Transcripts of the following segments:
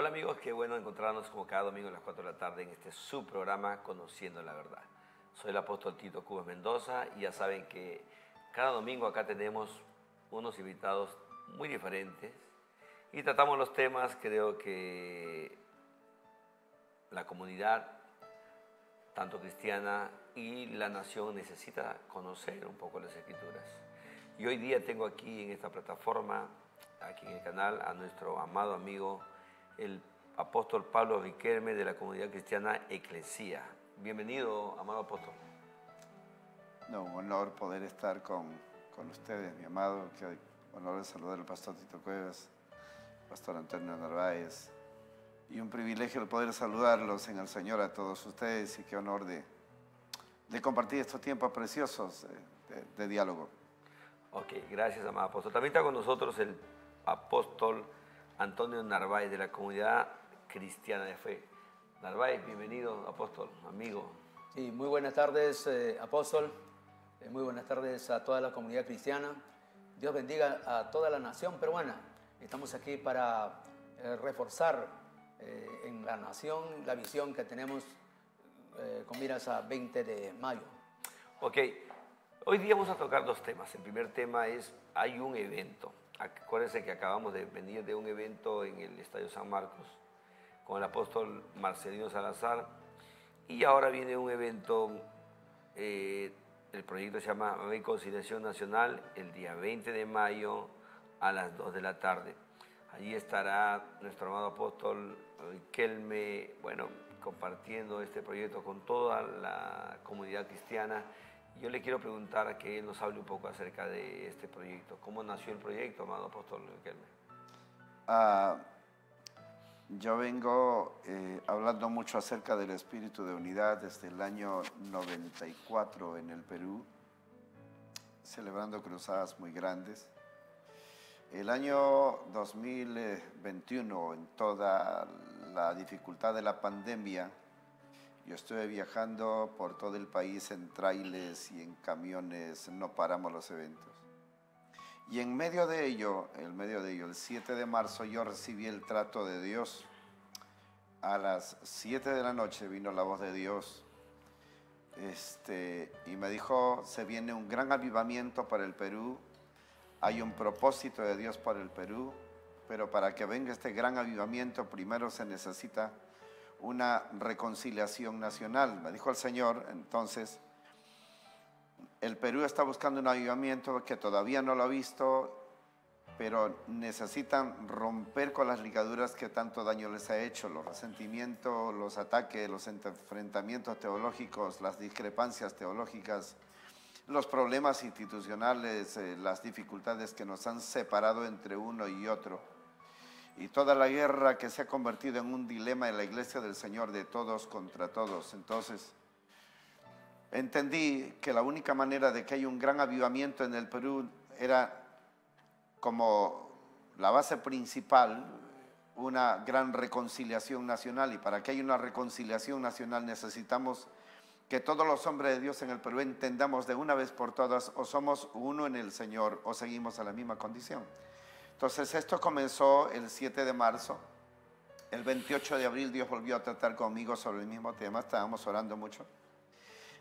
Hola amigos, qué bueno encontrarnos como cada domingo a las 4 de la tarde en este su programa Conociendo la Verdad. Soy el apóstol Tito Cubas Mendoza y ya saben que cada domingo acá tenemos unos invitados muy diferentes y tratamos los temas, creo que la comunidad, tanto cristiana y la nación, necesita conocer un poco las Escrituras. Y hoy día tengo aquí en esta plataforma, aquí en el canal, a nuestro amado amigo, el apóstol Pablo Riquelme de la comunidad cristiana Eclesia. Bienvenido, amado apóstol. No, un honor poder estar con ustedes, mi amado. Qué honor de saludar al pastor Tito Cuevas, pastor Antonio Narváez. Y un privilegio el poder saludarlos en el Señor a todos ustedes y qué honor de compartir estos tiempos preciosos de diálogo. Ok, gracias, amado apóstol. También está con nosotros el apóstol Antonio Narváez de la comunidad cristiana de fe. Narváez, bienvenido, apóstol, amigo. Sí, muy buenas tardes, apóstol. Muy buenas tardes a toda la comunidad cristiana. Dios bendiga a toda la nación peruana. Estamos aquí para reforzar en la nación la visión que tenemos con miras a 20 de mayo. Ok, hoy día vamos a tocar dos temas. El primer tema es, hay un evento. Acuérdense que acabamos de venir de un evento en el Estadio San Marcos con el apóstol Marcelino Salazar y ahora viene un evento, el proyecto se llama Reconciliación Nacional, el día 20 de mayo a las 2 de la tarde. Allí estará nuestro amado apóstol Riquelme, compartiendo este proyecto con toda la comunidad cristiana. Yo le quiero preguntar a que él nos hable un poco acerca de este proyecto. ¿Cómo nació el proyecto, amado apóstol Riquelme? Yo vengo hablando mucho acerca del espíritu de unidad desde el año 94 en el Perú, celebrando cruzadas muy grandes. El año 2021, en toda la dificultad de la pandemia, yo estuve viajando por todo el país en trailers y en camiones, no paramos los eventos. Y en medio de ello, el 7 de marzo, yo recibí el trato de Dios. A las 7 de la noche vino la voz de Dios y me dijo, se viene un gran avivamiento para el Perú, hay un propósito de Dios para el Perú, pero para que venga este gran avivamiento primero se necesita una reconciliación nacional. Me dijo el Señor, entonces, el Perú está buscando un avivamiento que todavía no lo ha visto, pero necesitan romper con las ligaduras que tanto daño les ha hecho, los resentimientos, los ataques, los enfrentamientos teológicos, las discrepancias teológicas, los problemas institucionales, las dificultades que nos han separado entre uno y otro. Y toda la guerra que se ha convertido en un dilema en la iglesia del Señor de todos contra todos. Entonces, entendí que la única manera de que haya un gran avivamiento en el Perú era como la base principal, una gran reconciliación nacional. Y para que haya una reconciliación nacional necesitamos que todos los hombres de Dios en el Perú entendamos de una vez por todas, o somos uno en el Señor o seguimos a la misma condición. Entonces esto comenzó el 7 de marzo, el 28 de abril Dios volvió a tratar conmigo sobre el mismo tema, estábamos orando mucho.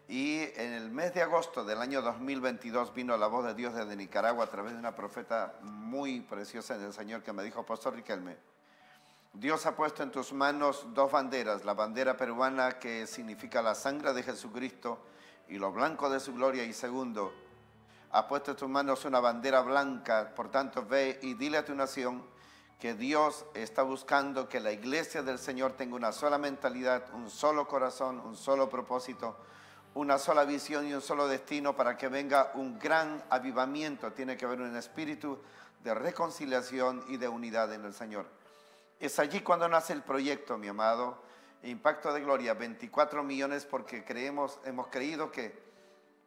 Y en el mes de agosto del año 2022 vino la voz de Dios desde Nicaragua a través de una profeta muy preciosa del Señor que me dijo, Pastor Riquelme, Dios ha puesto en tus manos dos banderas, la bandera peruana que significa la sangre de Jesucristo y lo blanco de su gloria, y segundo, ha puesto en tus manos una bandera blanca, por tanto ve y dile a tu nación que Dios está buscando que la iglesia del Señor tenga una sola mentalidad, un solo corazón, un solo propósito, una sola visión y un solo destino para que venga un gran avivamiento. Tiene que haber un espíritu de reconciliación y de unidad en el Señor. Es allí cuando nace el proyecto, mi amado, Impacto de Gloria, 24 millones porque hemos creído que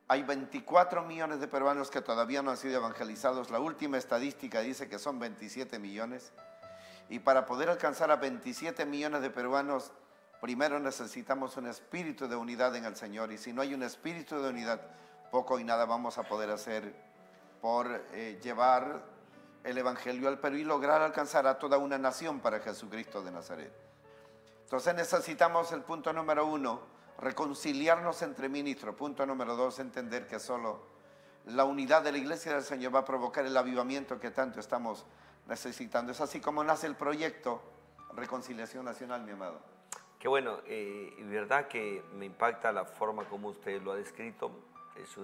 hay 24 millones de peruanos que todavía no han sido evangelizados. La última estadística dice que son 27 millones. Y para poder alcanzar a 27 millones de peruanos, primero necesitamos un espíritu de unidad en el Señor. Y si no hay un espíritu de unidad, poco y nada vamos a poder hacer por llevar el Evangelio al Perú y lograr alcanzar a toda una nación para Jesucristo de Nazaret. Entonces necesitamos el punto número 1, reconciliarnos entre ministros. Punto número 2, entender que solo la unidad de la Iglesia del Señor va a provocar el avivamiento que tanto estamos necesitando. Es así como nace el proyecto Reconciliación Nacional, mi amado. Qué bueno, y verdad que me impacta la forma como usted lo ha descrito. Es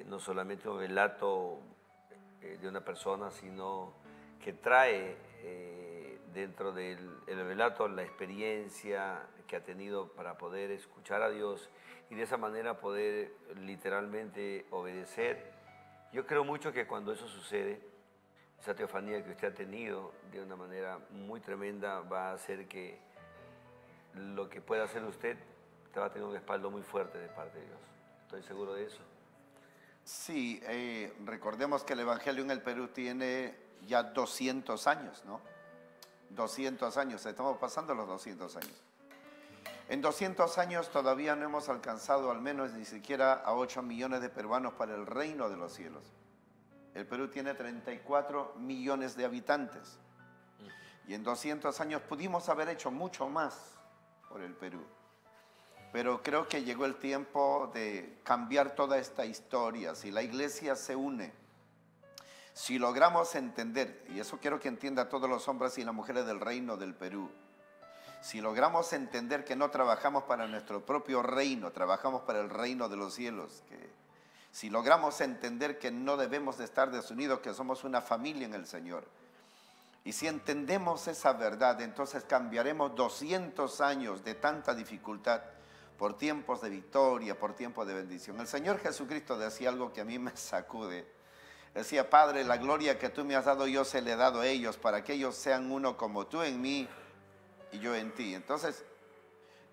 no solamente un relato de una persona, sino que trae dentro del relato la experiencia que ha tenido para poder escuchar a Dios y de esa manera poder literalmente obedecer. Yo creo mucho que cuando eso sucede, esa teofanía que usted ha tenido de una manera muy tremenda va a hacer que lo que pueda hacer usted te va a tener un respaldo muy fuerte de parte de Dios. Estoy seguro de eso. Sí, recordemos que el Evangelio en el Perú tiene ya 200 años, ¿no? 200 años, estamos pasando los 200 años. En 200 años todavía no hemos alcanzado al menos ni siquiera a 8 millones de peruanos para el reino de los cielos. El Perú tiene 34 millones de habitantes. Y en 200 años pudimos haber hecho mucho más por el Perú. Pero creo que llegó el tiempo de cambiar toda esta historia. Si la iglesia se une, si logramos entender, y eso quiero que entienda todos los hombres y las mujeres del reino del Perú, si logramos entender que no trabajamos para nuestro propio reino, trabajamos para el reino de los cielos, si logramos entender que no debemos de estar desunidos, que somos una familia en el Señor, y si entendemos esa verdad, entonces cambiaremos 200 años de tanta dificultad por tiempos de victoria, por tiempos de bendición. El Señor Jesucristo decía algo que a mí me sacude. Decía: Padre, la gloria que tú me has dado yo se le he dado a ellos, para que ellos sean uno como tú en mí y yo en ti. Entonces,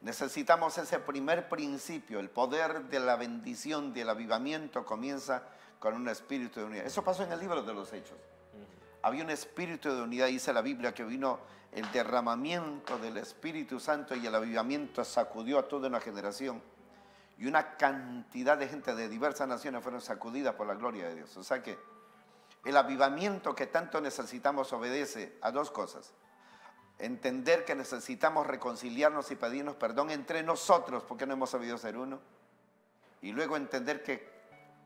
necesitamos ese primer principio. El poder de la bendición, del avivamiento comienza con un espíritu de unidad. Eso pasó en el libro de los Hechos. Había un espíritu de unidad, dice la Biblia, que vino el derramamiento del Espíritu Santo y el avivamiento sacudió a toda una generación. Y una cantidad de gente de diversas naciones fueron sacudidas por la gloria de Dios. O sea que el avivamiento que tanto necesitamos obedece a dos cosas. Entender que necesitamos reconciliarnos y pedirnos perdón entre nosotros porque no hemos sabido ser uno. Y luego entender que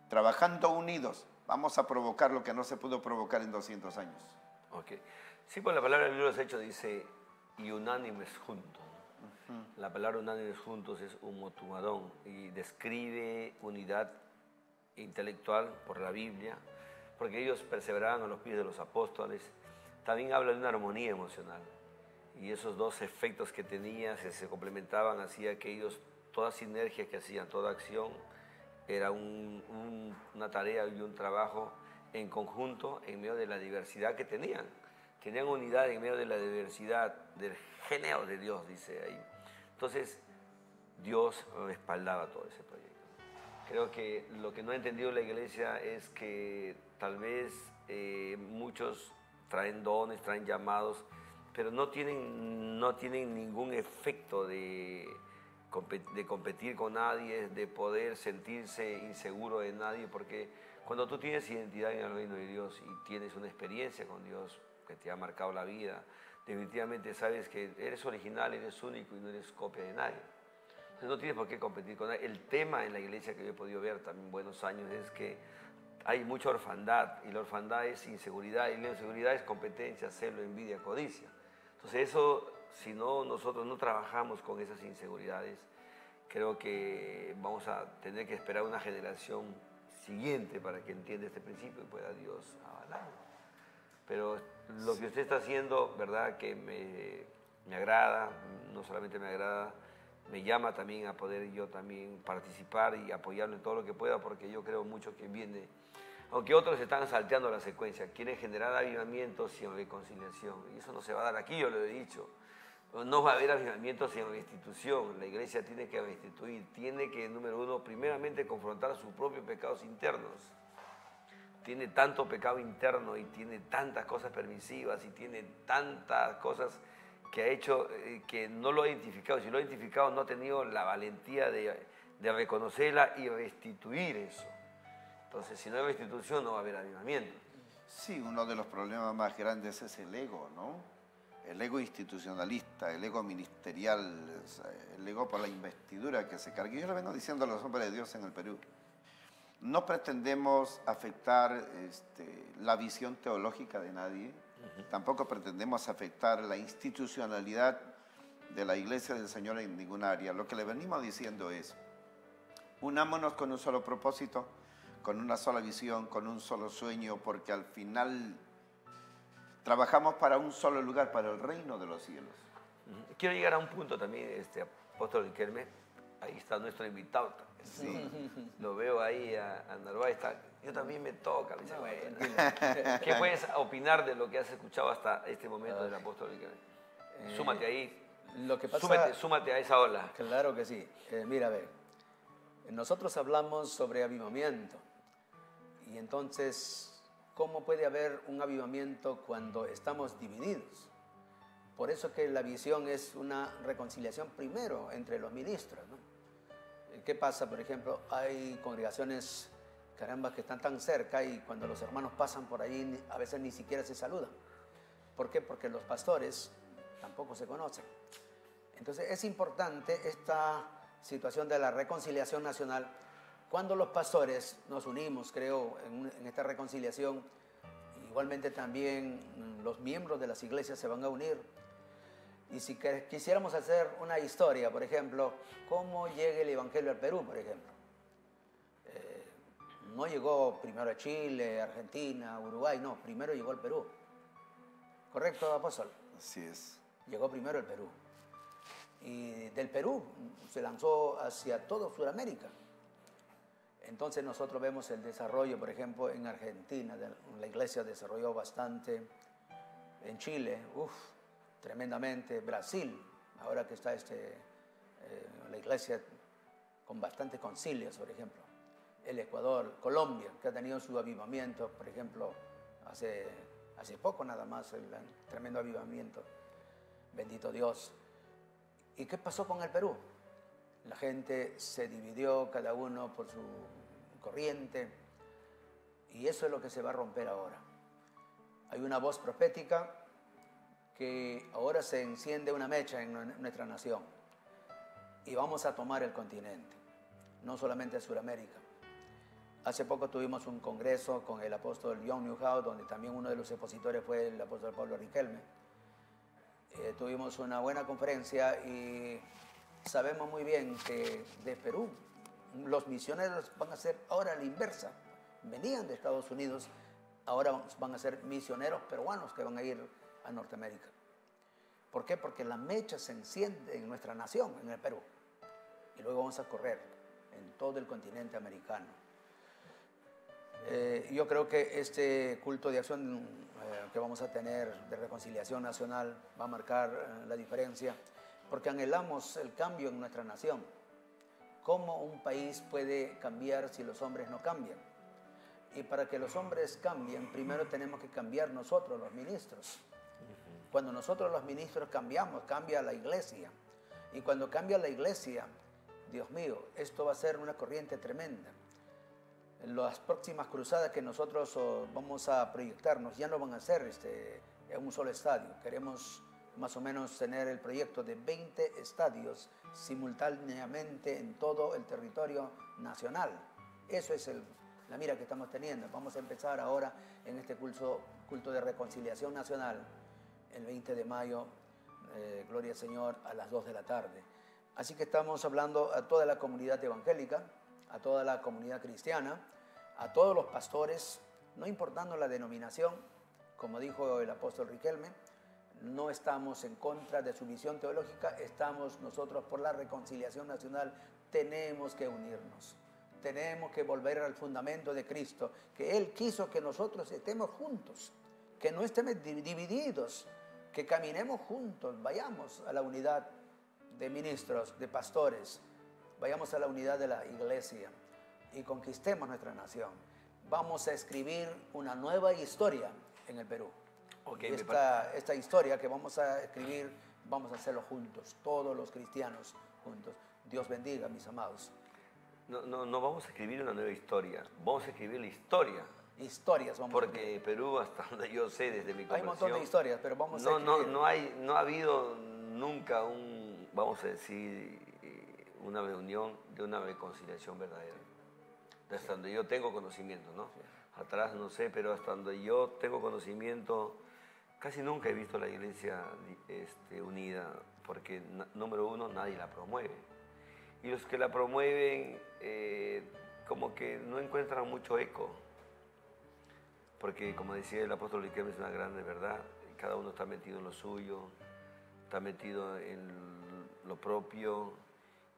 trabajando unidos vamos a provocar lo que no se pudo provocar en 200 años. Ok. Sí, pues la palabra del libro de los Hechos dice y unánimes juntos. La palabra unánimes juntos es humotumadón y describe unidad intelectual por la Biblia, porque ellos perseveraban a los pies de los apóstoles. También habla de una armonía emocional y esos dos efectos que tenía se complementaban, hacía que ellos, toda sinergia que hacían, toda acción, era una tarea y un trabajo en conjunto en medio de la diversidad que tenían. Tenían unidad en medio de la diversidad, del género de Dios, dice ahí. Entonces, Dios respaldaba todo ese proyecto. Creo que lo que no ha entendido la iglesia es que tal vez muchos traen dones, traen llamados, pero no tienen ningún efecto de competir con nadie, de poder sentirse inseguro de nadie, porque cuando tú tienes identidad en el reino de Dios y tienes una experiencia con Dios que te ha marcado la vida, definitivamente sabes que eres original, eres único y no eres copia de nadie. Entonces no tienes por qué competir con nadie. El tema en la iglesia que yo he podido ver también buenos años es que hay mucha orfandad y la orfandad es inseguridad y la inseguridad es competencia, celo, envidia, codicia. Entonces eso, si no, nosotros no trabajamos con esas inseguridades, creo que vamos a tener que esperar una generación siguiente para que entienda este principio y pueda Dios avalarlo. Pero lo que usted está haciendo, verdad, que me agrada, no solamente me agrada, me llama también a poder yo también participar y apoyarlo en todo lo que pueda, porque yo creo mucho que viene, aunque otros están salteando la secuencia, quieren generar avivamiento sin reconciliación, y eso no se va a dar aquí, yo lo he dicho. No va a haber avivamiento sin restitución. La iglesia tiene que restituir, tiene que, número uno, primeramente confrontar sus propios pecados internos. Tiene tanto pecado interno y tiene tantas cosas permisivas y tiene tantas cosas que ha hecho que no lo ha identificado. Si lo ha identificado, no ha tenido la valentía de reconocerla y restituir eso. Entonces, si no hay restitución, no va a haber avivamiento. Sí, uno de los problemas más grandes es el ego, ¿no? El ego institucionalista, el ego ministerial, el ego por la investidura que se carga. Yo le vengo diciendo a los hombres de Dios en el Perú, no pretendemos afectar la visión teológica de nadie, tampoco pretendemos afectar la institucionalidad de la Iglesia del Señor en ninguna área. Lo que le venimos diciendo es, unámonos con un solo propósito, con una sola visión, con un solo sueño, porque al final trabajamos para un solo lugar, para el reino de los cielos. Quiero llegar a un punto también, apóstol Riquelme, ahí está nuestro invitado. Sí. Lo veo ahí a Narváez, yo también me toca. Me dice, bueno, ¿qué puedes opinar de lo que has escuchado hasta este momento del apóstol Riquelme? Súmate ahí. Lo que pasa, súmate a esa ola. Claro que sí. Mira, a ver, nosotros hablamos sobre avivamiento. Y entonces, ¿cómo puede haber un avivamiento cuando estamos divididos? Por eso que la visión es una reconciliación primero entre los ministros, ¿no? ¿Qué pasa? Por ejemplo, hay congregaciones, caramba, que están tan cerca y cuando los hermanos pasan por allí a veces ni siquiera se saludan. ¿Por qué? Porque los pastores tampoco se conocen. Entonces es importante esta situación de la reconciliación nacional. Cuando los pastores nos unimos, creo, en esta reconciliación, igualmente también los miembros de las iglesias se van a unir. Y si quisiéramos hacer una historia, por ejemplo, ¿cómo llega el Evangelio al Perú, por ejemplo? No llegó primero a Chile, Argentina, Uruguay, no, primero llegó al Perú. ¿Correcto, apóstol? Así es. Llegó primero al Perú. Y del Perú se lanzó hacia toda Sudamérica. Entonces nosotros vemos el desarrollo, por ejemplo, en Argentina, la iglesia desarrolló bastante. En Chile, tremendamente. Brasil, ahora que está la iglesia con bastantes concilios, por ejemplo. El Ecuador, Colombia, que ha tenido su avivamiento, por ejemplo, hace poco nada más, el tremendo avivamiento. Bendito Dios. ¿Y qué pasó con el Perú? La gente se dividió, cada uno por su corriente, y eso es lo que se va a romper ahora. Hay una voz profética que ahora se enciende una mecha en nuestra nación, y vamos a tomar el continente, no solamente Sudamérica. Hace poco tuvimos un congreso con el apóstol John Newhouse, donde también uno de los expositores fue el apóstol Pablo Riquelme. Tuvimos una buena conferencia y sabemos muy bien que de Perú los misioneros van a ser ahora a la inversa. Venían de Estados Unidos, ahora van a ser misioneros peruanos que van a ir a Norteamérica. ¿Por qué? Porque la mecha se enciende en nuestra nación, en el Perú. Y luego vamos a correr en todo el continente americano. Yo creo que este culto de acción que vamos a tener de reconciliación nacional va a marcar la diferencia, porque anhelamos el cambio en nuestra nación. ¿Cómo un país puede cambiar si los hombres no cambian? Y para que los hombres cambien, primero tenemos que cambiar nosotros, los ministros. Cuando nosotros los ministros cambiamos, cambia la iglesia. Y cuando cambia la iglesia, Dios mío, esto va a ser una corriente tremenda. Las próximas cruzadas que nosotros vamos a proyectarnos ya no van a ser en un solo estadio. Queremos más o menos tener el proyecto de 20 estadios simultáneamente en todo el territorio nacional. Eso es la mira que estamos teniendo. Vamos a empezar ahora en este culto de reconciliación nacional el 20 de mayo, gloria al Señor, a las 2 de la tarde. Así que estamos hablando a toda la comunidad evangélica, a toda la comunidad cristiana, a todos los pastores, no importando la denominación, como dijo el apóstol Riquelme, no estamos en contra de su visión teológica, estamos nosotros por la reconciliación nacional, tenemos que unirnos, tenemos que volver al fundamento de Cristo, que Él quiso que nosotros estemos juntos, que no estemos divididos, que caminemos juntos, vayamos a la unidad de ministros, de pastores, vayamos a la unidad de la iglesia y conquistemos nuestra nación. Vamos a escribir una nueva historia en el Perú. Okay, esta historia que vamos a escribir, vamos a hacerlo juntos, todos los cristianos juntos. Dios bendiga, mis amados. No vamos a escribir una nueva historia, vamos a escribir la historia historias. Porque Perú, hasta donde yo sé, desde mi Hay un montón de historias, pero vamos a no ha habido nunca vamos a decir, una reunión de una reconciliación verdadera. Hasta donde yo tengo conocimiento, ¿no? Atrás no sé, pero hasta donde yo tengo conocimiento, casi nunca he visto la iglesia unida, porque número uno, nadie la promueve. Y los que la promueven, como que no encuentran mucho eco. Porque, como decía el apóstol Riquelme, es una grande verdad. Y cada uno está metido en lo suyo, está metido en lo propio.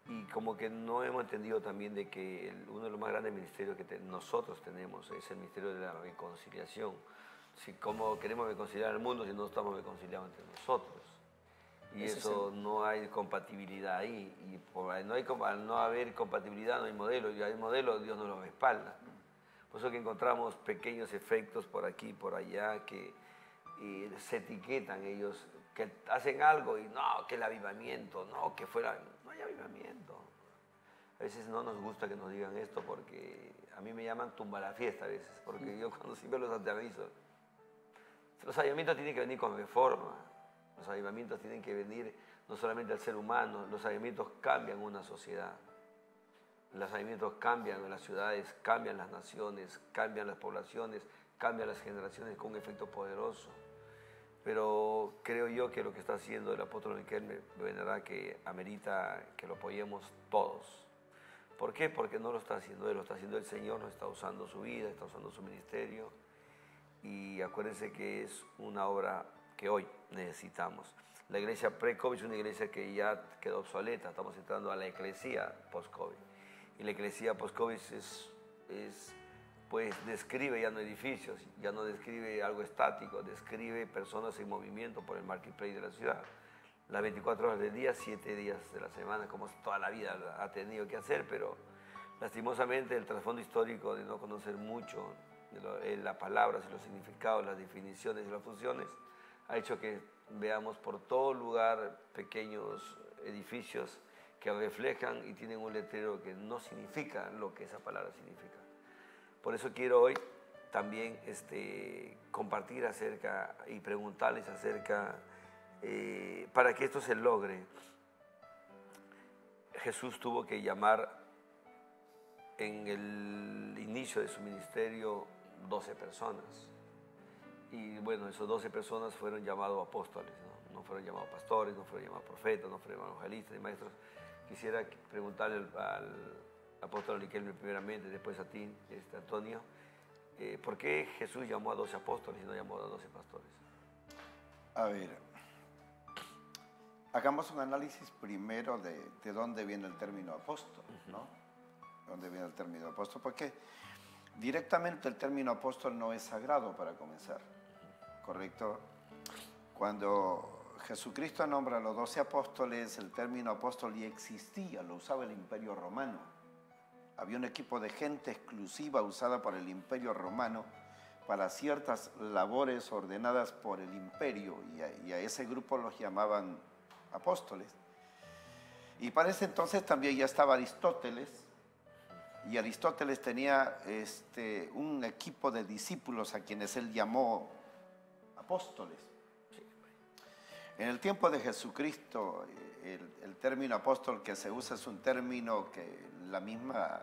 Y como que no hemos entendido también de que uno de los más grandes ministerios que nosotros tenemos es el ministerio de la reconciliación. Si cómo queremos reconciliar al mundo si no estamos reconciliados entre nosotros. Y eso no hay compatibilidad ahí. Y al no haber compatibilidad no hay modelo. Y hay modelo, Dios no lo respalda. Por eso que encontramos pequeños efectos por aquí, por allá, que se etiquetan ellos, que hacen algo y no, que el avivamiento, no, que fuera... No hay avivamiento. A veces no nos gusta que nos digan esto porque a mí me llaman tumba la fiesta a veces, porque yo cuando siempre los aviso. Los avivamientos tienen que venir con reforma. Los avivamientos tienen que venir no solamente al ser humano, los avivamientos cambian una sociedad. Los avivamientos cambian las ciudades, cambian las naciones, cambian las poblaciones, cambian las generaciones con un efecto poderoso. Pero creo yo que lo que está haciendo el apóstol Riquelme, de verdad que amerita que lo apoyemos todos. ¿Por qué? Porque no lo está haciendo él, lo está haciendo el Señor, no está usando su vida, está usando su ministerio. Y acuérdense que es una obra que hoy necesitamos. La iglesia pre-COVID es una iglesia que ya quedó obsoleta, estamos entrando a la eclesía post-COVID. Y la eclesía post-COVID pues describe ya no edificios, ya no describe algo estático, describe personas en movimiento por el marketplace de la ciudad. Las 24 horas del día, 7 días de la semana, como toda la vida ha tenido que hacer, pero lastimosamente el trasfondo histórico de no conocer mucho las palabras y los significados, las definiciones y las funciones, ha hecho que veamos por todo lugar pequeños edificios que reflejan y tienen un letrero que no significa lo que esa palabra significa. Por eso quiero hoy también compartir acerca y preguntarles acerca, para que esto se logre. Jesús tuvo que llamar en el inicio de su ministerio 12 personas. Y bueno, esos 12 personas fueron llamados apóstoles, ¿no? No fueron llamados pastores, no fueron llamados profetas, no fueron llamados evangelistas ni maestros. Quisiera preguntarle al apóstol Riquelme primeramente, después a ti, Antonio, ¿por qué Jesús llamó a 12 apóstoles y no llamó a 12 pastores? A ver, hagamos un análisis primero de dónde viene el término apóstol, ¿no? ¿De dónde viene el término apóstol? Porque directamente el término apóstol no es sagrado para comenzar, ¿correcto? Cuando Jesucristo nombra a los 12 apóstoles, el término apóstol ya existía, lo usaba el Imperio Romano. Había un equipo de gente exclusiva usada por el Imperio Romano para ciertas labores ordenadas por el imperio, y a ese grupo los llamaban apóstoles. Y para ese entonces también ya estaba Aristóteles, y Aristóteles tenía un equipo de discípulos a quienes él llamó apóstoles. En el tiempo de Jesucristo, el término apóstol que se usa es un término que la misma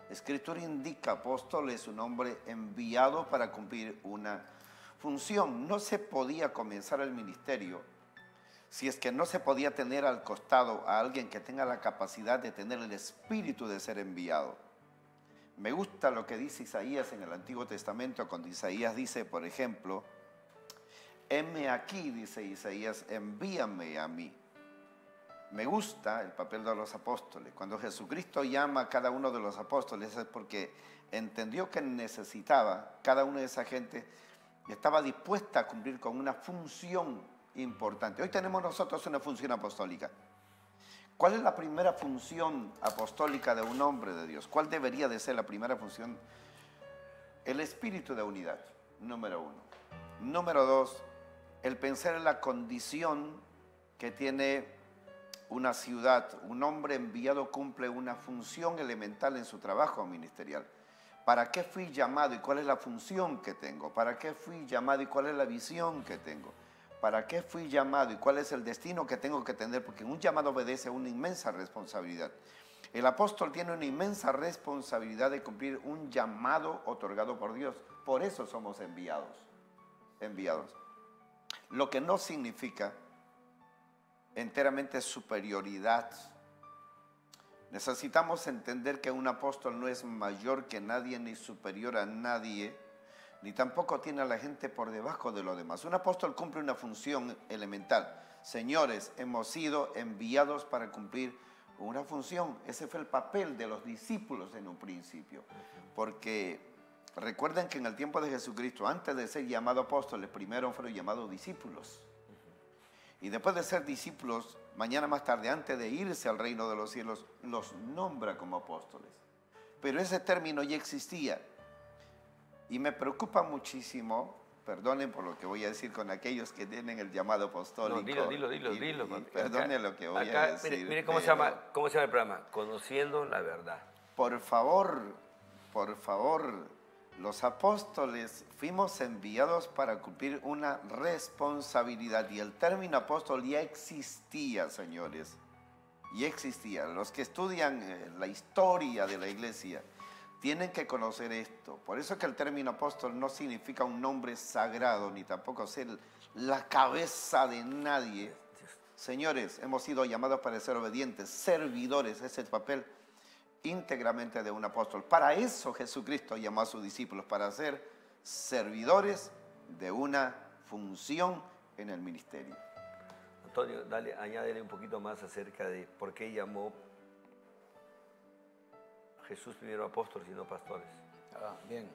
Escritura indica. Apóstol es un hombre enviado para cumplir una función. No se podía comenzar el ministerio si es que no se podía tener al costado a alguien que tenga la capacidad de tener el espíritu de ser enviado. Me gusta lo que dice Isaías en el Antiguo Testamento, cuando Isaías dice, por ejemplo, heme aquí, dice Isaías, envíame a mí. Me gusta el papel de los apóstoles. Cuando Jesucristo llama a cada uno de los apóstoles es porque entendió que necesitaba, cada una de esa gente estaba dispuesta a cumplir con una función importante. Hoy tenemos nosotros una función apostólica. ¿Cuál es la primera función apostólica de un hombre de Dios? ¿Cuál debería de ser la primera función? El espíritu de unidad, número 1. Número 2, el pensar en la condición que tiene una ciudad. Un hombre enviado cumple una función elemental en su trabajo ministerial. ¿Para qué fui llamado y cuál es la función que tengo? ¿Para qué fui llamado y cuál es la visión que tengo? ¿Para qué fui llamado y cuál es el destino que tengo que tener? Porque un llamado obedece a una inmensa responsabilidad. El apóstol tiene una inmensa responsabilidad de cumplir un llamado otorgado por Dios. Por eso somos enviados. Enviados. Lo que no significa enteramente superioridad. Necesitamos entender que un apóstol no es mayor que nadie ni superior a nadie, ni tampoco tiene a la gente por debajo de los demás. Un apóstol cumple una función elemental. Señores, hemos sido enviados para cumplir una función. Ese fue el papel de los discípulos en un principio. Porque recuerden que en el tiempo de Jesucristo, antes de ser llamado apóstoles, primero fueron llamados discípulos. Y después de ser discípulos, mañana más tarde, antes de irse al reino de los cielos, los nombra como apóstoles. Pero ese término ya existía. Y me preocupa muchísimo, perdonen por lo que voy a decir con aquellos que tienen el llamado apostólico. No, dilo. Perdonen lo que voy a decir. Mire cómo se llama el programa, Conociendo la Verdad. Por favor, los apóstoles fuimos enviados para cumplir una responsabilidad y el término apóstol ya existía, señores, ya existía. Los que estudian la historia de la iglesia tienen que conocer esto. Por eso que el término apóstol no significa un nombre sagrado, ni tampoco ser la cabeza de nadie. Señores, hemos sido llamados para ser obedientes, servidores, ese es el papel íntegramente de un apóstol. Para eso Jesucristo llamó a sus discípulos, para ser servidores de una función en el ministerio. Antonio, añádele un poquito más acerca de por qué llamó Jesús primero apóstoles y no pastores. Bien.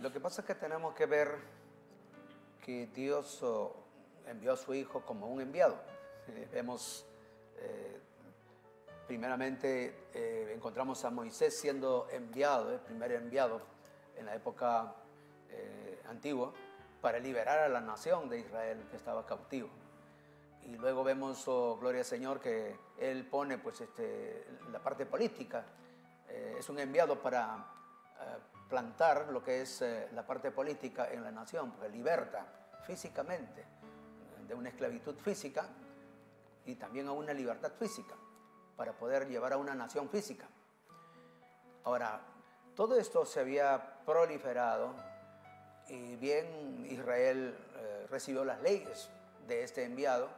Lo que pasa es que tenemos que ver que Dios envió a su Hijo como un enviado. Vemos primeramente encontramos a Moisés siendo enviado, el primer enviado en la época antigua, para liberar a la nación de Israel que estaba cautivo. Y luego vemos, gloria al Señor, que Él pone pues, la parte política. Es un enviado para plantar lo que es la parte política en la nación, porque liberta físicamente de una esclavitud física y también a una libertad física, para poder llevar a una nación física. Ahora, todo esto se había proliferado y bien Israel recibió las leyes de este enviado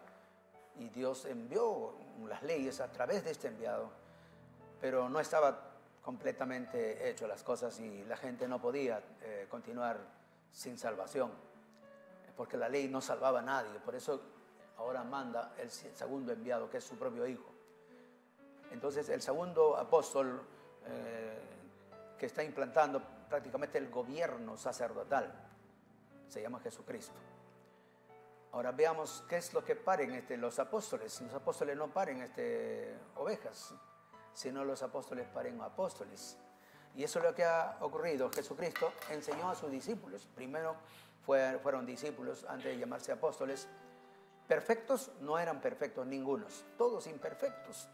y Dios envió las leyes a través de este enviado, pero no estaba completamente hecho las cosas y la gente no podía continuar sin salvación, porque la ley no salvaba a nadie. Por eso ahora manda el segundo enviado, que es su propio Hijo. Entonces el segundo apóstol que está implantando prácticamente el gobierno sacerdotal se llama Jesucristo. Ahora veamos qué es lo que paren los apóstoles. Los apóstoles no paren ovejas, sino los apóstoles paren apóstoles. Y eso es lo que ha ocurrido. Jesucristo enseñó a sus discípulos. Primero fueron discípulos antes de llamarse apóstoles. Perfectos no eran perfectos ningunos, todos imperfectos.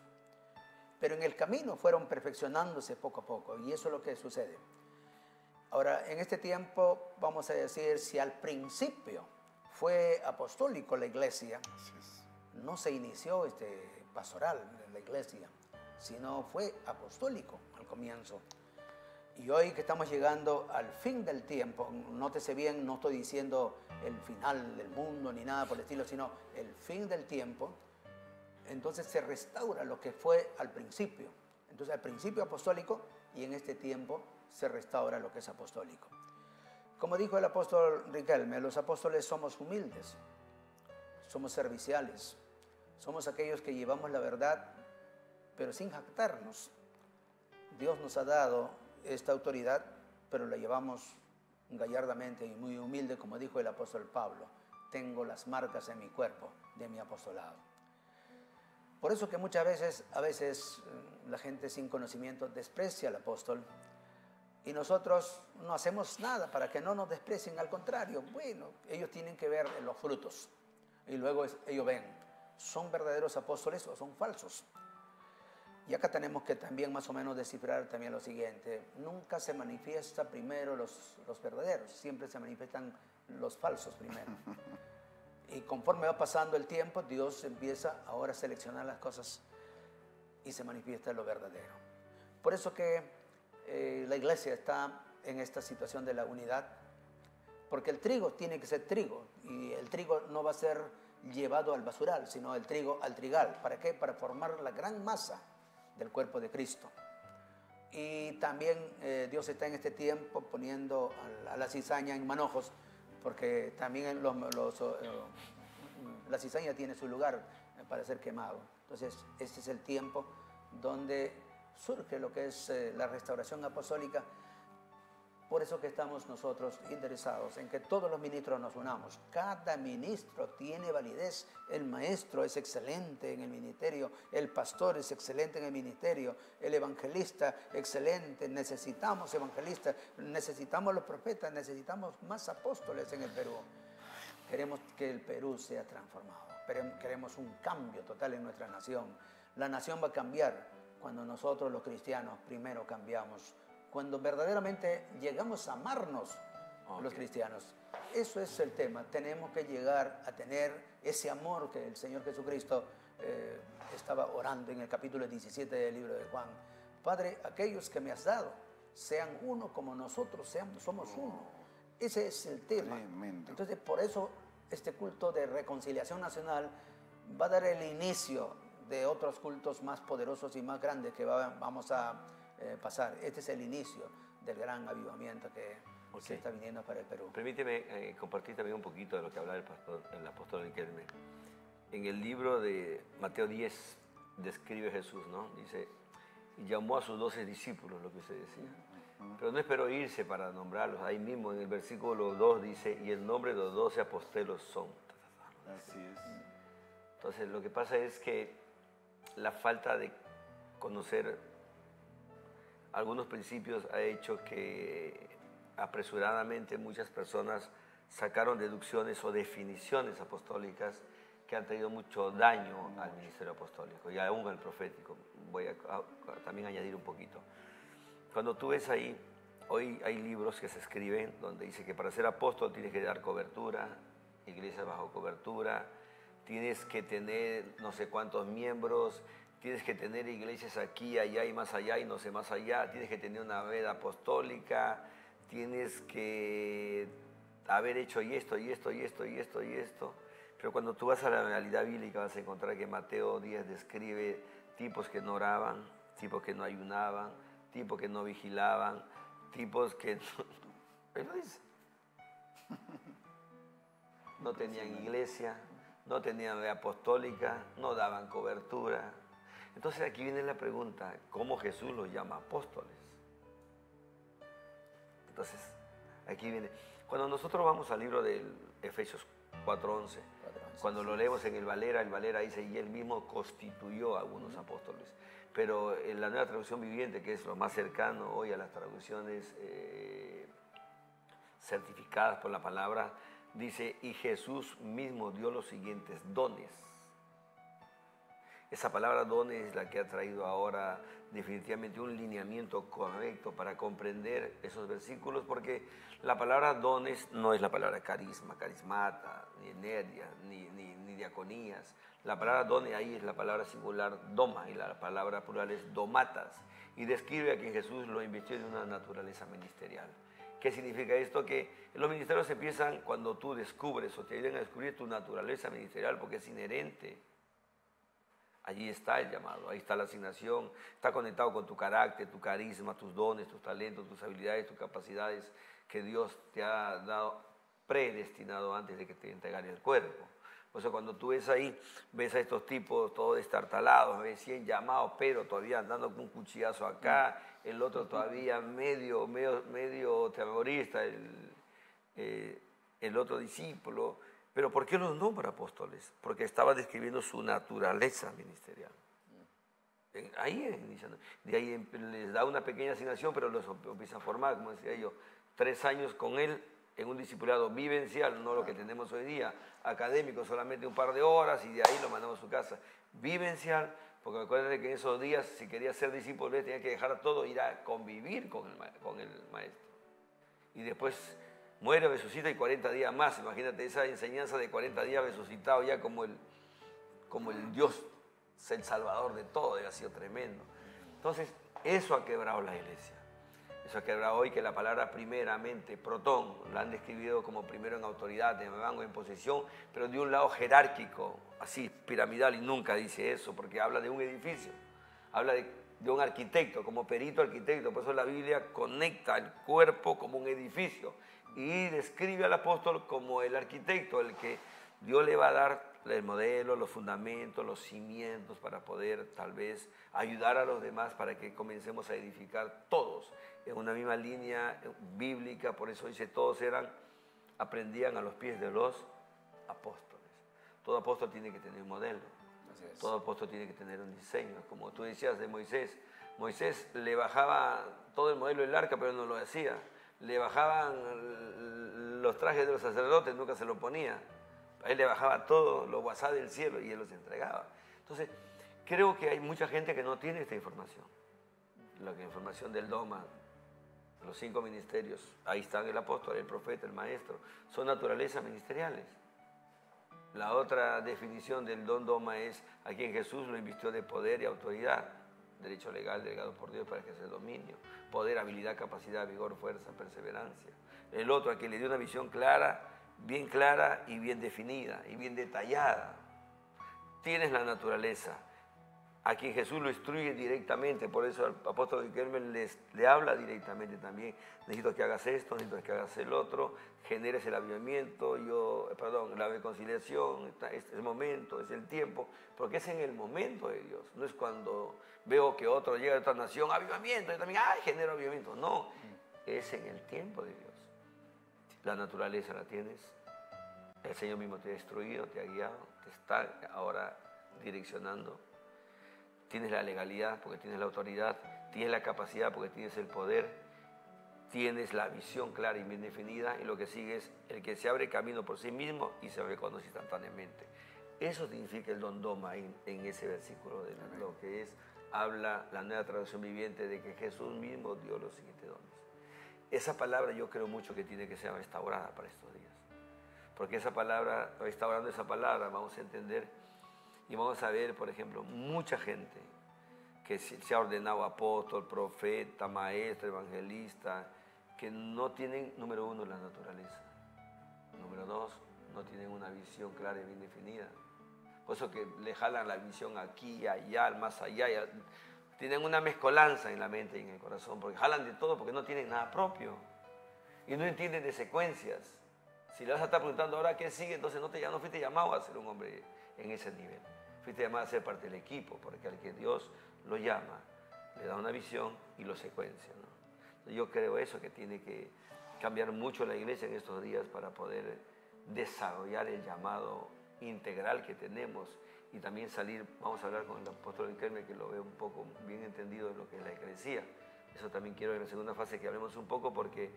Pero en el camino fueron perfeccionándose poco a poco, y eso es lo que sucede. Ahora, en este tiempo, vamos a decir, si al principio fue apostólico la iglesia, no se inició pastoral en la iglesia, sino fue apostólico al comienzo. Y hoy que estamos llegando al fin del tiempo, nótese bien, no estoy diciendo el final del mundo ni nada por el estilo, sino el fin del tiempo. Entonces se restaura lo que fue al principio. Entonces al principio apostólico y en este tiempo se restaura lo que es apostólico. Como dijo el apóstol Riquelme, los apóstoles somos humildes, somos serviciales, somos aquellos que llevamos la verdad, pero sin jactarnos. Dios nos ha dado esta autoridad, pero la llevamos gallardamente y muy humilde, como dijo el apóstol Pablo. Tengo las marcas en mi cuerpo de mi apostolado. Por eso que muchas veces, la gente sin conocimiento desprecia al apóstol y nosotros no hacemos nada para que no nos desprecien. Al contrario, bueno, ellos tienen que ver los frutos y luego ellos ven, ¿son verdaderos apóstoles o son falsos? Y acá tenemos que también más o menos descifrar también lo siguiente. Nunca se manifiesta primero los verdaderos, siempre se manifiestan los falsos primero. Y conforme va pasando el tiempo, Dios empieza ahora a seleccionar las cosas y se manifiesta lo verdadero. Por eso que la iglesia está en esta situación de la unidad, porque el trigo tiene que ser trigo, y el trigo no va a ser llevado al basural, sino el trigo al trigal. ¿Para qué? Para formar la gran masa del cuerpo de Cristo. Y también Dios está en este tiempo poniendo a la cizaña en manojos, porque también la cizaña tiene su lugar para ser quemado. Entonces, este es el tiempo donde surge lo que es la restauración apostólica. Por eso que estamos nosotros interesados en que todos los ministros nos unamos. Cada ministro tiene validez. El maestro es excelente en el ministerio, el pastor es excelente en el ministerio, el evangelista excelente. Necesitamos evangelistas, necesitamos los profetas, necesitamos más apóstoles en el Perú. Queremos que el Perú sea transformado, queremos un cambio total en nuestra nación. La nación va a cambiar cuando nosotros los cristianos primero cambiamos, cuando verdaderamente llegamos a amarnos los cristianos. Eso es el tema. Tenemos que llegar a tener ese amor que el Señor Jesucristo estaba orando en el capítulo 17 del libro de Juan. Padre, aquellos que me has dado, sean uno como nosotros somos uno. Ese es el tema. Tremendo. Entonces, por eso este culto de reconciliación nacional va a dar el inicio de otros cultos más poderosos y más grandes que vamos a pasar. Este es el inicio del gran avivamiento que se está viniendo para el Perú. Permíteme compartir también un poquito de lo que hablaba el apóstol Riquelme. En el libro de Mateo 10 describe Jesús, ¿no? Dice, y llamó a sus 12 discípulos, lo que usted decía. Pero no esperó irse para nombrarlos. Ahí mismo en el versículo 2 dice, y el nombre de los 12 apóstoles son. Así es. Entonces lo que pasa es que la falta de conocer algunos principios ha hecho que apresuradamente muchas personas sacaron deducciones o definiciones apostólicas que han traído mucho daño al ministerio apostólico y aún al profético. Voy a también añadir un poquito. Cuando tú ves ahí, hoy hay libros que se escriben donde dice que para ser apóstol tienes que dar cobertura, iglesia bajo cobertura, tienes que tener no sé cuántos miembros, tienes que tener iglesias aquí, allá y más allá y no sé más allá, tienes que tener una veda apostólica, tienes que haber hecho y esto, y esto, y esto, y esto, y esto. Pero cuando tú vas a la realidad bíblica vas a encontrar que Mateo 10 describe tipos que no oraban, tipos que no ayunaban, tipos que no vigilaban, tipos que no, no tenían iglesia, no tenían veda apostólica, no daban cobertura. Entonces aquí viene la pregunta, ¿cómo Jesús los llama apóstoles? Entonces, aquí viene, cuando nosotros vamos al libro de Efesios 4:11, cuando lo leemos en el Valera dice, y él mismo constituyó a algunos apóstoles. Pero en la Nueva Traducción Viviente, que es lo más cercano hoy a las traducciones certificadas por la palabra, dice, y Jesús mismo dio los siguientes dones. Esa palabra dones es la que ha traído ahora definitivamente un lineamiento correcto para comprender esos versículos, porque la palabra dones no es la palabra carisma, carismata, ni energia, ni diaconías. La palabra dones ahí es la palabra singular doma y la palabra plural es domatas, y describe a quien Jesús lo invirtió en una naturaleza ministerial. ¿Qué significa esto? Que los ministerios empiezan cuando tú descubres o te ayudan a descubrir tu naturaleza ministerial, porque es inherente. Allí está el llamado, ahí está la asignación, está conectado con tu carácter, tu carisma, tus dones, tus talentos, tus habilidades, tus capacidades que Dios te ha dado predestinado antes de que te entregara el cuerpo. O sea, cuando tú ves ahí, ves a estos tipos todos destartalados, recién llamados, pero todavía andando con un cuchillazo acá, el otro todavía medio terrorista, el otro discípulo. Pero ¿por qué los nombra apóstoles? Porque estaba describiendo su naturaleza ministerial. Ahí iniciando. De ahí les da una pequeña asignación, pero los empieza a formar, como decía yo, 3 años con él en un discipulado vivencial, no lo que tenemos hoy día, académico, solamente un par de horas y de ahí lo mandamos a su casa. Vivencial, Porque acuérdate que en esos días, si querías ser discípulo, tenía que dejar todo, ir a convivir con el maestro. Y después muere, resucita y 40 días más. Imagínate esa enseñanza de 40 días resucitado ya como el Dios, el Salvador de todo, ha sido tremendo. Entonces, eso ha quebrado la iglesia. Eso ha quebrado hoy que la palabra primeramente, protón, la han describido como primero en autoridad, en rango, en posición, pero de un lado jerárquico, así piramidal, y nunca dice eso, porque habla de un edificio, habla de un arquitecto, como perito arquitecto. Por eso la Biblia conecta el cuerpo como un edificio y describe al apóstol como el arquitecto, el que Dios le va a dar el modelo, los fundamentos, los cimientos para poder tal vez ayudar a los demás para que comencemos a edificar todos en una misma línea bíblica. Por eso dice, todos aprendían a los pies de los apóstoles. Todo apóstol tiene que tener un modelo. Todo apóstol tiene que tener un diseño. Como tú decías de Moisés. Moisés le bajaba todo el modelo del arca, pero no lo hacía. Le bajaban los trajes de los sacerdotes, nunca se lo ponía. A él le bajaba todo, lo guasá del cielo y él los entregaba. Entonces, creo que hay mucha gente que no tiene esta información. La información del dogma, los 5 ministerios, ahí están el apóstol, el profeta, el maestro, son naturalezas ministeriales. La otra definición del don dogma es a quien Jesús lo invistió de poder y autoridad, derecho legal delegado por Dios para ejercer dominio, poder, habilidad, capacidad, vigor, fuerza, perseverancia. El otro a quien le dio una visión clara y bien definida y bien detallada. Tienes la naturaleza, a quien Jesús lo instruye directamente. Por eso el apóstol Riquelme le habla directamente también. Necesito que hagas esto, necesito que hagas el otro, generes el avivamiento, la reconciliación, es el momento, es el tiempo, porque es en el momento de Dios. No es cuando veo que otro llega de otra nación, avivamiento, y también, genero avivamiento. No, es en el tiempo de Dios. La naturaleza la tienes, el Señor mismo te ha instruido, te ha guiado, te está ahora direccionando. Tienes la legalidad porque tienes la autoridad, tienes la capacidad porque tienes el poder, tienes la visión clara y bien definida, y lo que sigue es el que se abre camino por sí mismo y se reconoce instantáneamente. Eso significa el don doma en ese versículo de lo que habla la Nueva Traducción Viviente de que Jesús mismo dio los siguientes dones. Esa palabra yo creo mucho que tiene que ser restaurada para estos días. Porque esa palabra, restaurando esa palabra, vamos a entender y vamos a ver, por ejemplo, mucha gente que se ha ordenado apóstol, profeta, maestro, evangelista, que no tienen, número 1, la naturaleza. Número 2, no tienen una visión clara y bien definida. Por eso que le jalan la visión aquí, allá, más allá. Tienen una mezcolanza en la mente y en el corazón, porque jalan de todo porque no tienen nada propio y no entienden de secuencias. Si le vas a estar preguntando ahora qué sigue, entonces no fuiste llamado a ser un hombre en ese nivel. Fuiste llamado a ser parte del equipo, porque al que Dios lo llama, le da una visión y lo secuencia, ¿no? Yo creo eso, que tiene que cambiar mucho la iglesia en estos días para poder desarrollar el llamado integral que tenemos. Y también salir, vamos a hablar con el apóstol Riquelme, que lo ve un poco bien entendido de lo que es la eclesía. Eso también quiero en la segunda fase que hablemos un poco, porque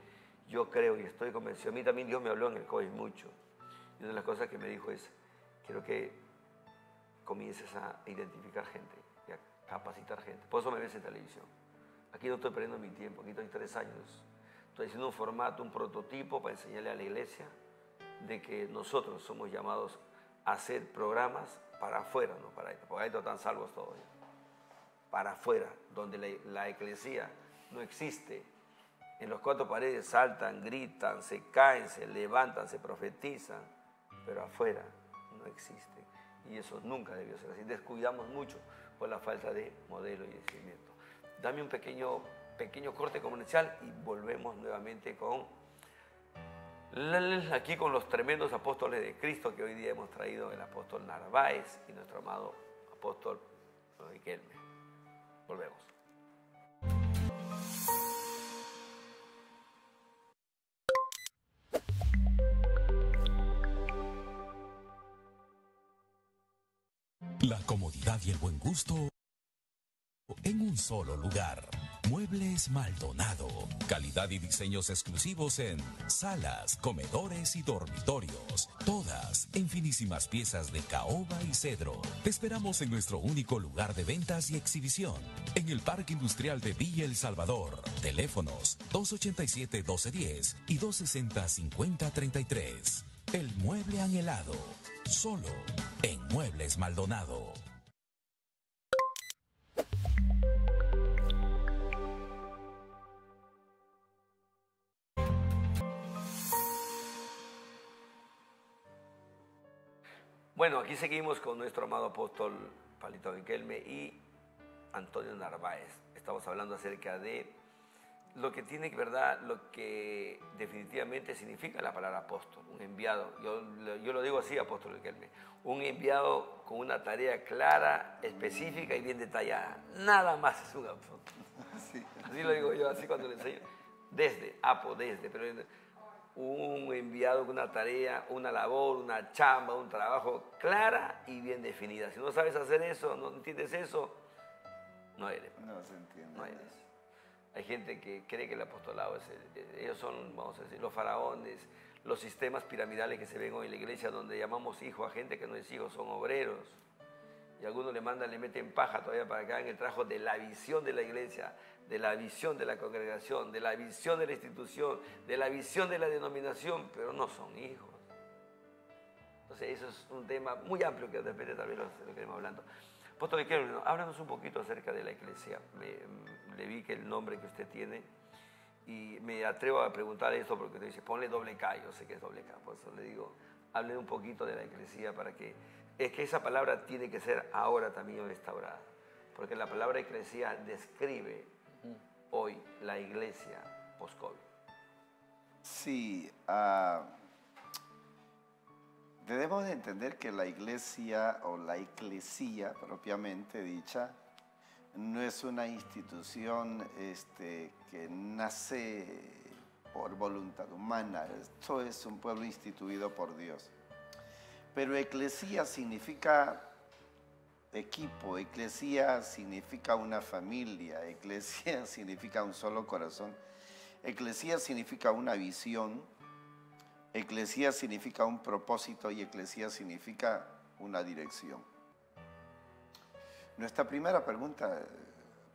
yo creo y estoy convencido. A mí también Dios me habló en el COVID mucho. Y una de las cosas que me dijo es, quiero que comiences a identificar gente y a capacitar gente. Por eso me ves en televisión. Aquí no estoy perdiendo mi tiempo, aquí estoy 3 años. Estoy haciendo un formato, un prototipo para enseñarle a la iglesia de que nosotros somos llamados a hacer programas para afuera, no para adentro, porque adentro están salvos todos. Para afuera, donde la eclesía no existe. En los 4 paredes saltan, gritan, se caen, se levantan, se profetizan, pero afuera no existe. Y eso nunca debió ser así. Descuidamos mucho por la falta de modelo y seguimiento. Dame un pequeño corte comercial y volvemos nuevamente aquí con los tremendos apóstoles de Cristo que hoy día hemos traído, el apóstol Narváez y nuestro amado apóstol Riquelme. Volvemos. La comodidad y el buen gusto en un solo lugar. Muebles Maldonado. Calidad y diseños exclusivos en salas, comedores y dormitorios. Todas en finísimas piezas de caoba y cedro. Te esperamos en nuestro único lugar de ventas y exhibición. En el Parque Industrial de Villa El Salvador. Teléfonos 287-1210 y 260-5033. El mueble anhelado. Solo en Muebles Maldonado. Bueno, aquí seguimos con nuestro amado apóstol Palito Riquelme y Antonio Narváez. Estamos hablando acerca de lo que tiene, ¿verdad?, lo que definitivamente significa la palabra apóstol, un enviado. Yo lo digo así, apóstol Riquelme, un enviado con una tarea clara, específica y bien detallada. Nada más es un apóstol. Sí. Así lo digo yo, así cuando le enseño. Pero un enviado con una tarea, una labor, una chamba, un trabajo clara y bien definida. Si no sabes hacer eso, no entiendes eso, no eres. No se entiende. No eres. Hay gente que cree que el apostolado ellos son, vamos a decir, los faraones, los sistemas piramidales que se ven hoy en la iglesia, donde llamamos hijo a gente que no es hijo, son obreros. Y algunos le meten paja todavía para que hagan el trabajo de la visión de la iglesia, de la visión de la congregación, de la visión de la institución, de la visión de la denominación, pero no son hijos. Entonces eso es un tema muy amplio que depende también de lo que estamos hablando. Apóstol Riquelme, háblanos un poquito acerca de la iglesia. Le vi que el nombre que usted tiene, y me atrevo a preguntar esto porque usted dice, ponle doble K, yo sé que es doble K, por eso le digo, hable un poquito de la iglesia para que, es que esa palabra tiene que ser ahora también restaurada, porque la palabra iglesia describe hoy la iglesia post-COVID. Sí, debemos de entender que la iglesia o la eclesía propiamente dicha no es una institución que nace por voluntad humana. Esto es un pueblo instituido por Dios. Pero eclesía significa equipo, eclesía significa una familia, eclesía significa un solo corazón, eclesía significa una visión, eclesía significa un propósito y eclesía significa una dirección. Nuestra primera pregunta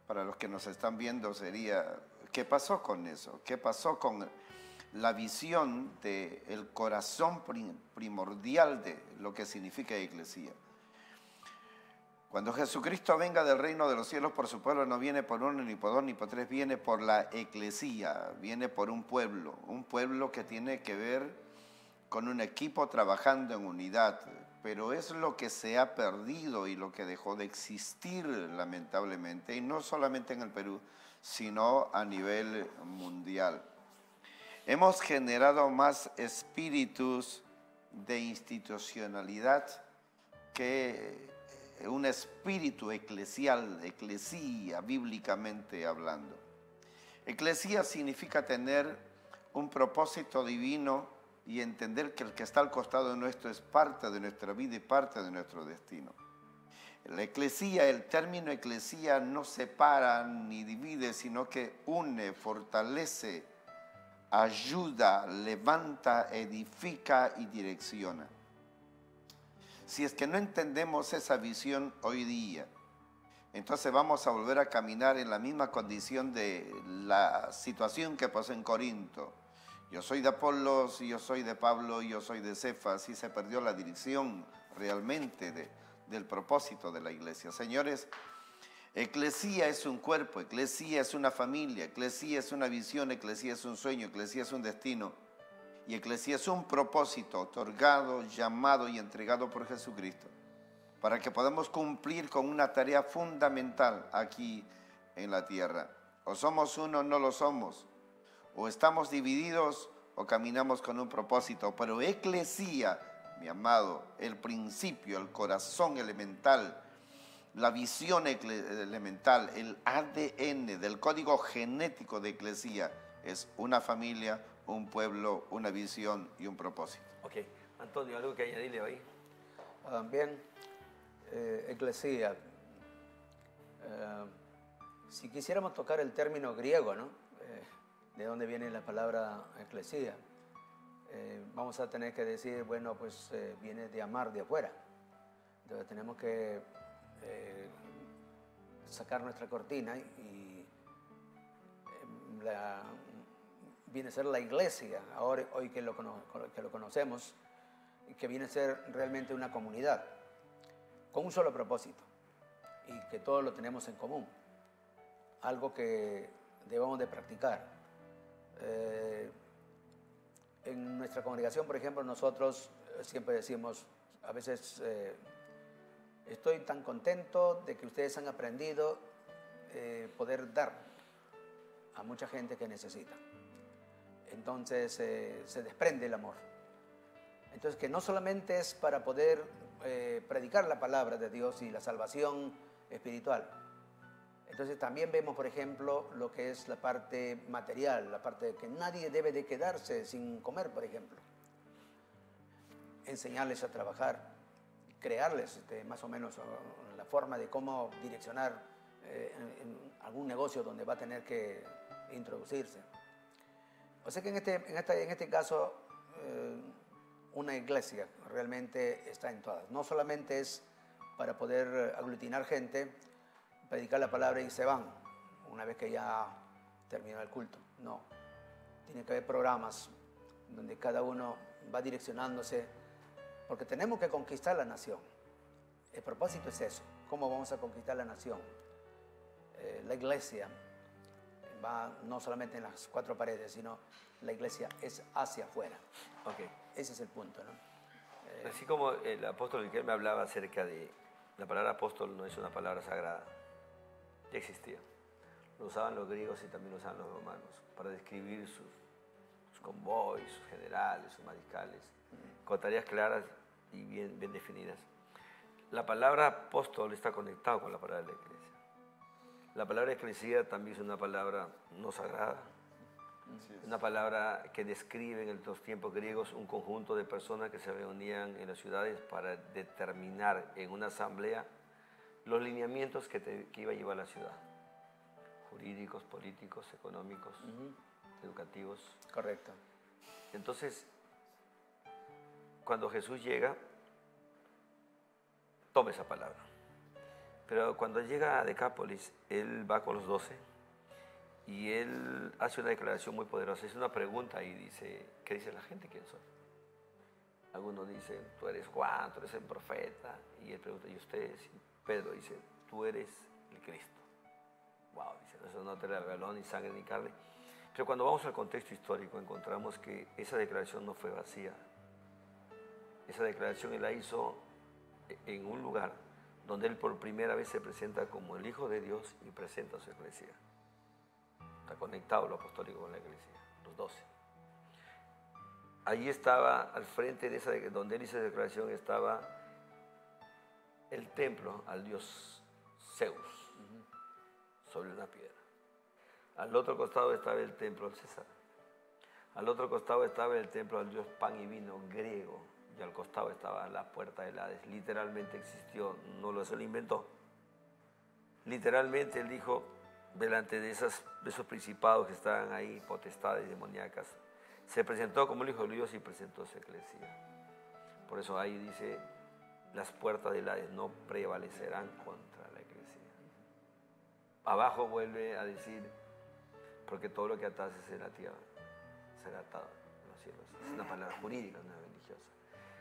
para los que nos están viendo sería, ¿qué pasó con eso? ¿Qué pasó con la visión del corazón primordial de lo que significa eclesía? Cuando Jesucristo venga del reino de los cielos por su pueblo, no viene por uno, ni por dos, ni por tres, viene por la eclesía, viene por un pueblo que tiene que ver con un equipo trabajando en unidad, pero es lo que se ha perdido y lo que dejó de existir lamentablemente, y no solamente en el Perú, sino a nivel mundial. Hemos generado más espíritus de institucionalidad que un espíritu eclesial, eclesía, bíblicamente hablando. Eclesía significa tener un propósito divino y entender que el que está al costado nuestro es parte de nuestra vida y parte de nuestro destino. La eclesía, el término eclesía no separa ni divide, sino que une, fortalece, ayuda, levanta, edifica y direcciona. Si es que no entendemos esa visión hoy día, entonces vamos a volver a caminar en la misma condición de la situación que pasó en Corinto. Yo soy de Apolos, yo soy de Pablo, yo soy de Cefas, y se perdió la dirección realmente del propósito de la iglesia. Señores, eclesía es un cuerpo, eclesía es una familia, eclesía es una visión, eclesía es un sueño, eclesía es un destino. Y eclesía es un propósito otorgado, llamado y entregado por Jesucristo para que podamos cumplir con una tarea fundamental aquí en la tierra. O somos uno o no lo somos. O estamos divididos o caminamos con un propósito. Pero eclesía, mi amado, el principio, el corazón elemental, la visión elemental, el ADN del código genético de eclesía es una familia, un pueblo, una visión y un propósito. Ok. Antonio, ¿algo que añadirle ahí? Bien, eclesía Si quisiéramos tocar el término griego, ¿no? De dónde viene la palabra eclesía, vamos a tener que decir, bueno, pues viene de amar de afuera. Entonces tenemos que sacar nuestra cortina y viene a ser la iglesia, ahora, hoy que lo conocemos, que viene a ser realmente una comunidad, con un solo propósito, y que todos lo tenemos en común, algo que debemos de practicar. En nuestra congregación, por ejemplo, nosotros siempre decimos, a veces, estoy tan contento de que ustedes han aprendido poder dar a mucha gente que necesita. Entonces se desprende el amor. Entonces, que no solamente es para poder predicar la palabra de Dios y la salvación espiritual. Entonces también vemos, por ejemplo, lo que es la parte material, la parte de que nadie debe de quedarse sin comer, por ejemplo. Enseñarles a trabajar, crearles más o menos la forma de cómo direccionar en algún negocio donde va a tener que introducirse. O sea que en este caso una iglesia realmente está en todas. No solamente es para poder aglutinar gente, predicar la palabra y se van una vez que ya terminó el culto. No, tiene que haber programas donde cada uno va direccionándose, porque tenemos que conquistar la nación. El propósito es eso. ¿Cómo vamos a conquistar la nación? La iglesia va no solamente en las cuatro paredes, sino la iglesia es hacia afuera. Okay. Ese es el punto, ¿no? Así como el apóstol Miguel me hablaba acerca de la palabra apóstol, no es una palabra sagrada, ya existía. Lo usaban los griegos y también lo usaban los romanos para describir sus convoys, sus generales, sus mariscales, con tareas claras y bien definidas. La palabra apóstol está conectada con la palabra de la iglesia. La palabra eclesia también es una palabra no sagrada, una palabra que describe en los tiempos griegos un conjunto de personas que se reunían en las ciudades para determinar en una asamblea los lineamientos que iba a llevar la ciudad, jurídicos, políticos, económicos, educativos. Correcto. Entonces, cuando Jesús llega, toma esa palabra. Pero cuando llega a Decápolis, él va con los 12 y él hace una declaración muy poderosa. Es una pregunta y dice, ¿qué dice la gente? ¿Quién soy? Algunos dicen, tú eres Juan, tú eres el profeta. Y él pregunta, ¿y ustedes? Y Pedro dice, tú eres el Cristo. Wow, dice, eso no te lo reveló ni sangre ni carne. Pero cuando vamos al contexto histórico encontramos que esa declaración no fue vacía. Esa declaración él la hizo en un lugar donde él por primera vez se presenta como el Hijo de Dios y presenta a su iglesia. Está conectado lo apostólico con la iglesia, los 12. Allí estaba, al frente de esa, donde él hizo esa declaración, estaba el templo al dios Zeus, sobre una piedra. Al otro costado estaba el templo al César. Al otro costado estaba el templo al dios pan y vino griego. Y al costado estaba la puerta del Hades. Literalmente existió, no se lo inventó. Literalmente él dijo, delante de esos principados que estaban ahí, potestades demoníacas, se presentó como el Hijo de Dios y presentó su iglesia. Por eso ahí dice, las puertas del Hades no prevalecerán contra la iglesia. Abajo vuelve a decir, porque todo lo que atases en la tierra será atado en los cielos. Es una palabra jurídica, no es religiosa.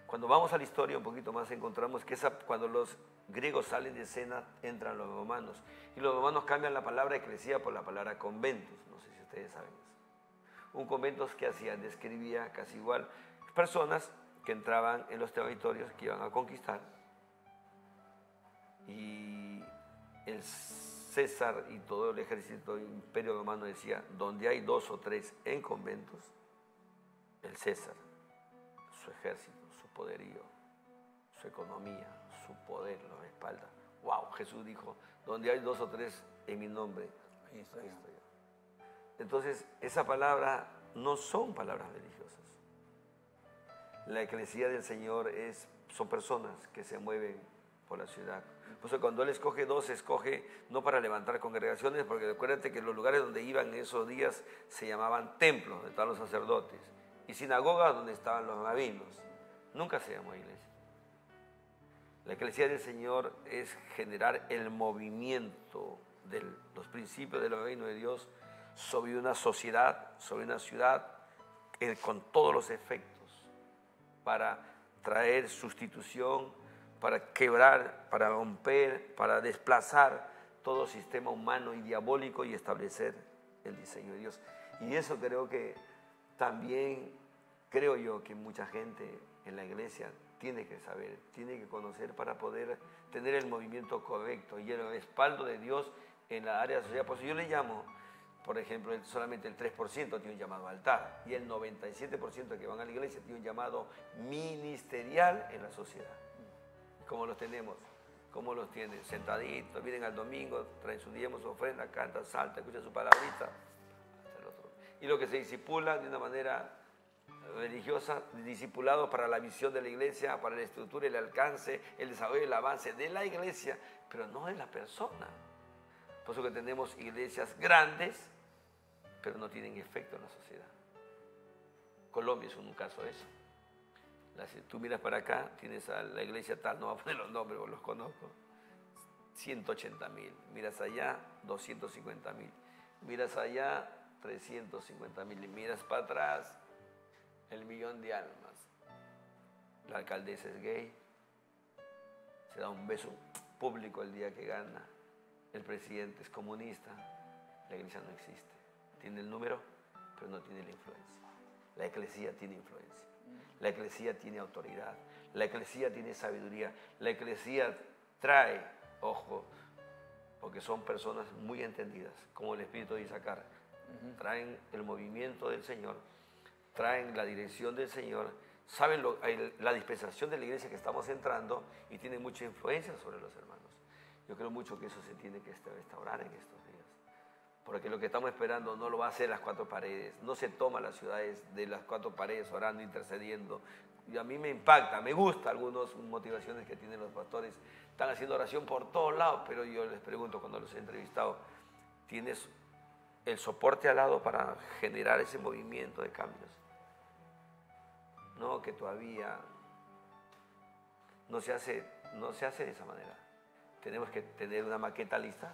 Cuando vamos a la historia un poquito más encontramos que cuando los griegos salen de escena entran los romanos y los romanos cambian la palabra eclesía por la palabra conventus. No sé si ustedes saben eso. Un convento que hacía, describía casi igual personas que entraban en los territorios que iban a conquistar y el César y todo el ejército del imperio romano decía, donde hay 2 o 3 en conventos, el César, su ejército, su poderío, su economía, su poder lo respalda. Wow, Jesús dijo, donde hay 2 o 3 en mi nombre, ahí estoy yo. Entonces, esa palabra no son palabras religiosas. La eclesía del Señor son personas que se mueven por la ciudad. Por eso cuando Él escoge 12, escoge no para levantar congregaciones, porque recuérdate que los lugares donde iban en esos días se llamaban templos, donde estaban los sacerdotes, y sinagogas donde estaban los rabinos. Nunca se llamó iglesia. La eclesía del Señor es generar el movimiento de los principios del reino de Dios sobre una sociedad, sobre una ciudad, con todos los efectos, para traer sustitución, para quebrar, para romper, para desplazar todo sistema humano y diabólico y establecer el diseño de Dios. Y eso creo que también, creo yo que mucha gente en la iglesia tiene que saber, tiene que conocer para poder tener el movimiento correcto y el respaldo de Dios en la área de la sociedad. Por eso yo le llamo, por ejemplo, solamente el 3% tiene un llamado altar y el 97% que van a la iglesia tiene un llamado ministerial en la sociedad. ¿Cómo los tenemos? ¿Cómo los tienen? Sentaditos, vienen al domingo, traen su diezmo, su ofrenda, cantan, saltan, escuchan su palabrita. Y lo que se disipula de una manera religiosa, discipulados para la visión de la iglesia, para la estructura, el alcance, el desarrollo, el avance de la iglesia, pero no de la persona. Por eso que tenemos iglesias grandes, pero no tienen efecto en la sociedad. Colombia es un caso de eso. Tú miras para acá, tienes a la iglesia tal, no voy a poner los nombres, los conozco, 180.000. Miras allá, 250.000. Miras allá, 350.000. Y miras para atrás, el 1.000.000 de almas. La alcaldesa es gay, se da un beso público el día que gana. El presidente es comunista, la iglesia no existe. Tiene el número, pero no tiene la influencia. La eclesía tiene influencia. La eclesía tiene autoridad. La eclesía tiene sabiduría. La eclesía trae, ojo, porque son personas muy entendidas, como el espíritu de Isaacar. Traen el movimiento del Señor, traen la dirección del Señor, saben la dispensación de la iglesia que estamos entrando y tienen mucha influencia sobre los hermanos. Yo creo mucho que eso se tiene que restaurar en estos días. Porque lo que estamos esperando no lo va a hacer las cuatro paredes. No se toma las ciudades de las cuatro paredes orando, intercediendo. Y a mí me impacta, me gusta algunas motivaciones que tienen los pastores. Están haciendo oración por todos lados, pero yo les pregunto cuando los he entrevistado, ¿tienes el soporte al lado para generar ese movimiento de cambios? No, que todavía no se hace de esa manera. Tenemos que tener una maqueta lista.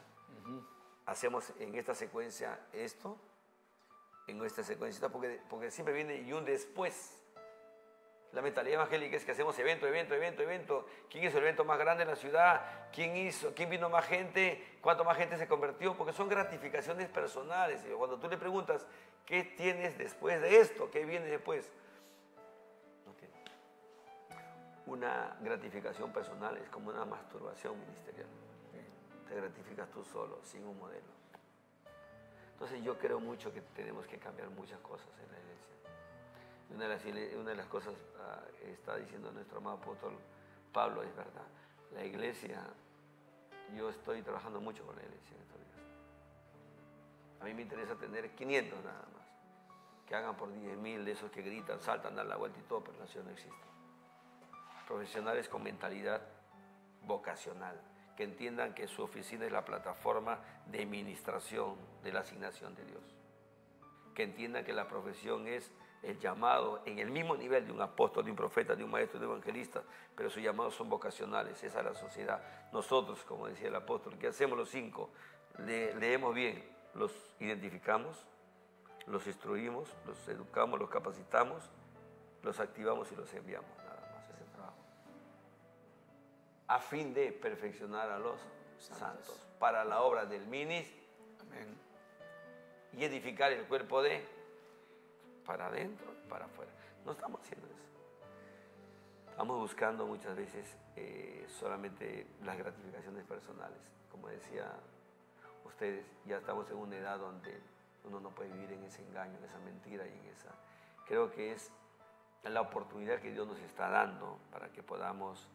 Hacemos en esta secuencia esto, en esta secuencia, porque siempre viene y un después. La mentalidad evangélica es que hacemos evento. ¿Quién hizo el evento más grande en la ciudad? ¿Quién vino más gente? ¿Cuánto más gente se convirtió? Porque son gratificaciones personales. Y cuando tú le preguntas, ¿qué tienes después de esto? ¿Qué viene después? No tiene. Una gratificación personal es como una masturbación ministerial. Te gratificas tú solo, sin un modelo. Entonces yo creo mucho que tenemos que cambiar muchas cosas en la iglesia. Una de las cosas está diciendo nuestro amado apóstol Pablo, es verdad. La iglesia, yo estoy trabajando mucho con la iglesia en estos días. A mí me interesa tener 500 nada más. Que hagan por 10.000 de esos que gritan, saltan, dan la vuelta y todo, pero la ciudad no existe. Profesionales con mentalidad vocacional, que entiendan que su oficina es la plataforma de administración de la asignación de Dios. Que entiendan que la profesión es el llamado en el mismo nivel de un apóstol, de un profeta, de un maestro, de un evangelista, pero sus llamados son vocacionales, esa es la sociedad. Nosotros, como decía el apóstol, ¿qué hacemos los 5? Leemos bien, los identificamos, los instruimos, los educamos, los capacitamos, los activamos y los enviamos, nada más, ese trabajo. A fin de perfeccionar a los santos para la obra del ministerio. Amén. Y edificar el cuerpo para adentro, para afuera. No estamos haciendo eso. Estamos buscando muchas veces solamente las gratificaciones personales. Como decía ustedes, ya estamos en una edad donde uno no puede vivir en ese engaño, en esa mentira y en esa... Creo que es la oportunidad que Dios nos está dando para que podamos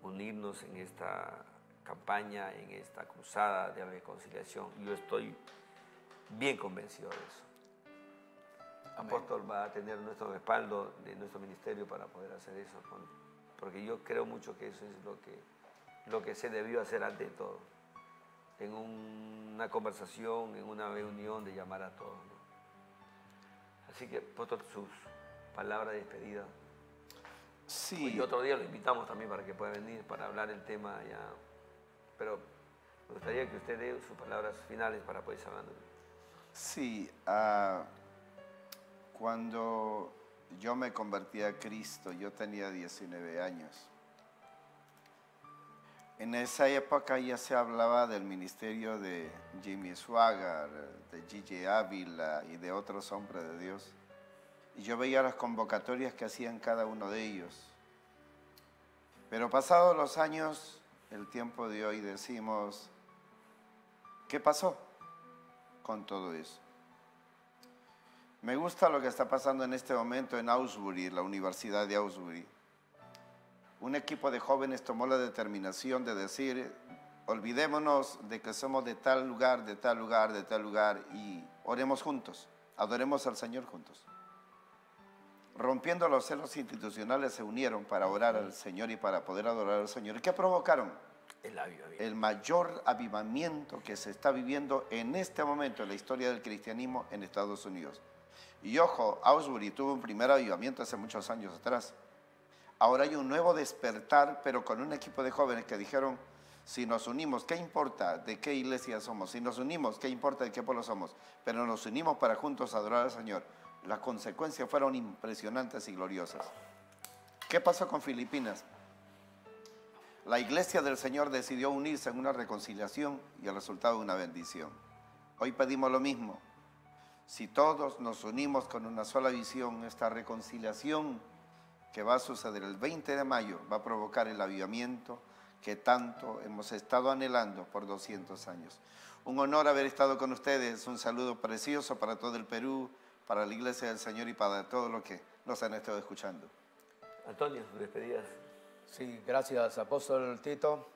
unirnos en esta campaña, en esta cruzada de reconciliación. Yo estoy bien convencido de eso. Amén. Apóstol va a tener nuestro respaldo de nuestro ministerio para poder hacer eso, porque yo creo mucho que eso es lo que se debió hacer antes de todo. En una conversación, en una reunión, de llamar a todos, ¿no? Así que, apóstol, sus palabras de despedida. Sí. Y otro día lo invitamos también para que pueda venir para hablar el tema ya. Pero me gustaría que usted dé sus palabras finales para poder ir hablando. Sí, cuando yo me convertí a Cristo, yo tenía 19 años. En esa época ya se hablaba del ministerio de Jimmy Swaggart, de Gigi Ávila y de otros hombres de Dios. Y yo veía las convocatorias que hacían cada uno de ellos. Pero pasados los años, el tiempo de hoy, decimos, ¿qué pasó con todo eso? Me gusta lo que está pasando en este momento en Ausbury, la Universidad de Ausbury. Un equipo de jóvenes tomó la determinación de decir, olvidémonos de que somos de tal lugar, de tal lugar, de tal lugar, y oremos juntos, adoremos al Señor juntos. Rompiendo los celos institucionales, se unieron para orar al Señor y para poder adorar al Señor. ¿Y qué provocaron? El avivamiento. El mayor avivamiento que se está viviendo en este momento en la historia del cristianismo en Estados Unidos. Y ojo, Ausbury tuvo un primer avivamiento hace muchos años atrás. Ahora hay un nuevo despertar, pero con un equipo de jóvenes que dijeron, si nos unimos, ¿qué importa de qué iglesia somos? Si nos unimos, ¿qué importa de qué pueblo somos? Pero nos unimos para juntos adorar al Señor. Las consecuencias fueron impresionantes y gloriosas. ¿Qué pasó con Filipinas? La iglesia del Señor decidió unirse en una reconciliación y el resultado una bendición. Hoy pedimos lo mismo. Si todos nos unimos con una sola visión, esta reconciliación que va a suceder el 20 de mayo va a provocar el avivamiento que tanto hemos estado anhelando por 200 años. Un honor haber estado con ustedes, un saludo precioso para todo el Perú, para la Iglesia del Señor y para todos los que nos han estado escuchando. Antonio, sus despedidas. Sí, gracias, apóstol Tito.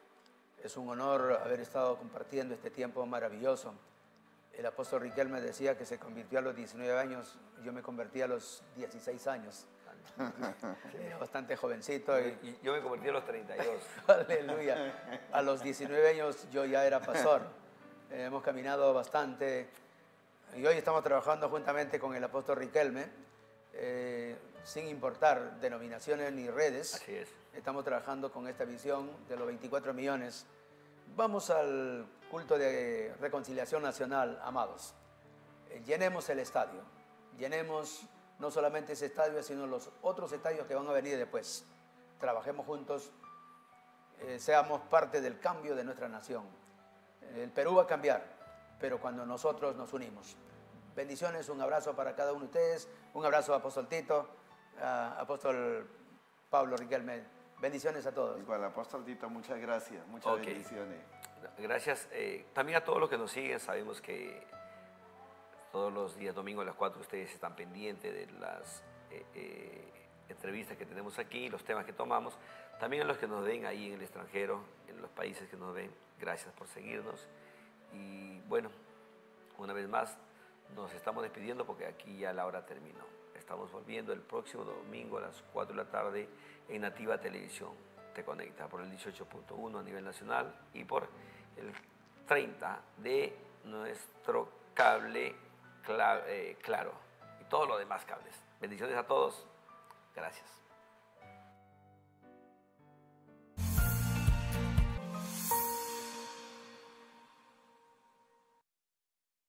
Es un honor haber estado compartiendo este tiempo maravilloso. El apóstol Riquelme decía que se convirtió a los 19 años, yo me convertí a los 16 años. Era bastante jovencito. Y yo me convertí a los 32. Aleluya. A los 19 años yo ya era pastor. Hemos caminado bastante. Y hoy estamos trabajando juntamente con el apóstol Riquelme, sin importar denominaciones ni redes. Así es. Estamos trabajando con esta visión de los 24 millones. Vamos al culto de reconciliación nacional, amados. Llenemos el estadio. Llenemos no solamente ese estadio, sino los otros estadios que van a venir después. Trabajemos juntos, seamos parte del cambio de nuestra nación. El Perú va a cambiar, pero cuando nosotros nos unimos. Bendiciones, un abrazo para cada uno de ustedes, un abrazo a Apóstol Tito, a Apóstol Pablo Riquelme. Bendiciones a todos. Igual, Apóstol Tito, muchas gracias, muchas bendiciones. Gracias. También a todos los que nos siguen, sabemos que todos los días domingo a las 4 ustedes están pendientes de las entrevistas que tenemos aquí, los temas que tomamos. También a los que nos ven ahí en el extranjero, en los países que nos ven, gracias por seguirnos. Y bueno, una vez más nos estamos despidiendo porque aquí ya la hora terminó. Estamos volviendo el próximo domingo a las 4 de la tarde en Nativa Televisión. Te conecta por el 18.1 a nivel nacional y por el 30 de nuestro cable Claro y todos los demás cables. Bendiciones a todos. Gracias.